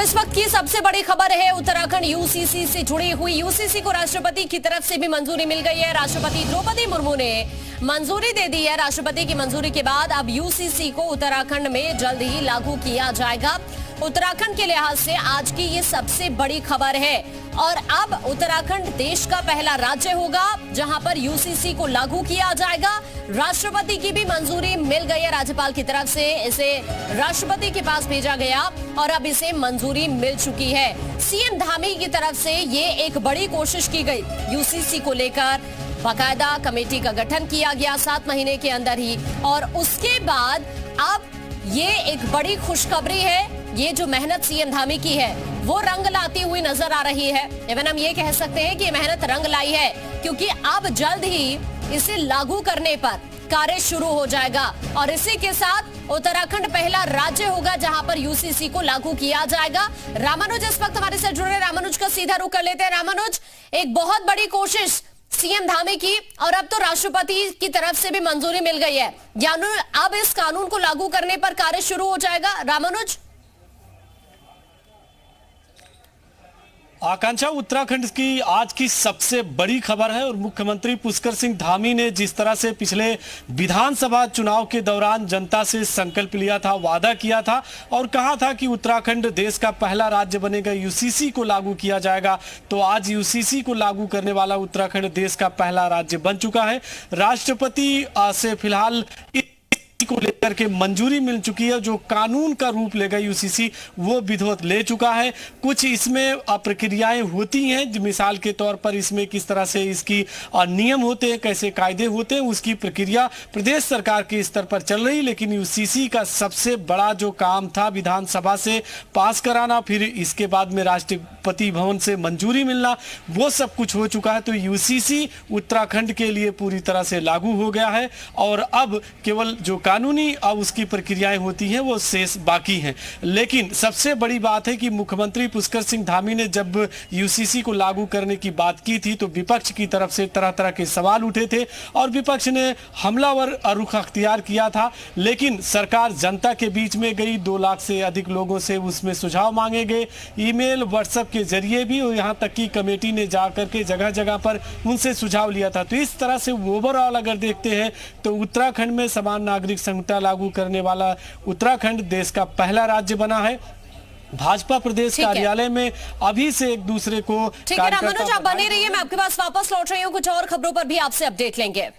इस वक्त की सबसे बड़ी खबर है उत्तराखंड यूसीसी से जुड़ी हुई। यूसीसी को राष्ट्रपति की तरफ से भी मंजूरी मिल गई है। राष्ट्रपति द्रौपदी मुर्मू ने मंजूरी दे दी है। राष्ट्रपति की मंजूरी के बाद अब यूसीसी को उत्तराखंड में जल्द ही लागू किया जाएगा। उत्तराखंड के लिहाज से आज की ये सबसे बड़ी खबर है और अब उत्तराखंड देश का पहला राज्य होगा जहां पर यूसीसी को लागू किया जाएगा। राष्ट्रपति की भी मंजूरी मिल गई है। राज्यपाल की तरफ से इसे राष्ट्रपति के पास भेजा गया और अब इसे मंजूरी मिल चुकी है। सीएम धामी की तरफ से ये एक बड़ी कोशिश की गई। यूसीसी को लेकर बाकायदा कमेटी का गठन किया गया 7 महीने के अंदर ही, और उसके बाद अब ये एक बड़ी खुशखबरी है। ये जो मेहनत सीएम धामी की है वो रंग लाती हुई नजर आ रही है। इवन हम ये कह सकते हैं कि ये मेहनत रंग लाई है, क्योंकि अब जल्द ही इसे लागू करने पर कार्य शुरू हो जाएगा और इसी के साथ उत्तराखंड पहला राज्य होगा जहां पर यूसीसी को लागू किया जाएगा। रामानुज इस वक्त हमारे साथ जुड़े, रामानुज का सीधा रुख कर लेते हैं। रामानुज, एक बहुत बड़ी कोशिश सीएम धामी की और अब तो राष्ट्रपति की तरफ से भी मंजूरी मिल गई है, यानी अब इस कानून को लागू करने पर कार्य शुरू हो जाएगा। रामानुज, आकांक्षा, उत्तराखंड की आज की सबसे बड़ी खबर है और मुख्यमंत्री पुष्कर सिंह धामी ने जिस तरह से पिछले विधानसभा चुनाव के दौरान जनता से संकल्प लिया था, वादा किया था और कहा था कि उत्तराखंड देश का पहला राज्य बनेगा, यूसीसी को लागू किया जाएगा, तो आज यूसीसी को लागू करने वाला उत्तराखंड देश का पहला राज्य बन चुका है। राष्ट्रपति से फिलहाल को लेकर के मंजूरी मिल चुकी है। जो कानून का रूप लेगा यूसीसी वो विधिवत ले चुका है। कुछ इसमें प्रक्रियाएं होती हैं, मिसाल के तौर पर इसमें किस तरह से इसकी नियम होते हैं, कैसे कायदे होते हैं, उसकी प्रक्रिया प्रदेश सरकार के स्तर पर चल रही। लेकिन यूसीसी का सबसे बड़ा जो काम था विधानसभा से पास कराना, फिर इसके बाद में राष्ट्रपति भवन से मंजूरी मिलना, वो सब कुछ हो चुका है। तो यूसीसी उत्तराखंड के लिए पूरी तरह से लागू हो गया है और अब केवल जो कानूनी अब उसकी प्रक्रियाएं होती हैं वो शेष बाकी हैं। लेकिन सबसे बड़ी बात है कि मुख्यमंत्री पुष्कर सिंह धामी ने जब यूसीसी को लागू करने की बात की थी तो विपक्ष की तरफ से तरह तरह के सवाल उठे थे और विपक्ष ने हमलावर रुख अख्तियार किया था। लेकिन सरकार जनता के बीच में गई, 2 लाख से अधिक लोगों से उसमें सुझाव मांगे गए, ईमेल व्हाट्सएप के जरिए भी, और यहाँ तक कि कमेटी ने जाकर के जगह जगह पर उनसे सुझाव लिया था। तो इस तरह से ओवरऑल अगर देखते हैं तो उत्तराखंड में समान नागरिक संहिता लागू करने वाला उत्तराखंड देश का पहला राज्य बना है। भाजपा प्रदेश कार्यालय में अभी से एक दूसरे को ठीक है। रामानुज, आप बने रहिए, मैं आपके पास वापस लौट रही हूँ, कुछ और खबरों पर भी आपसे अपडेट लेंगे।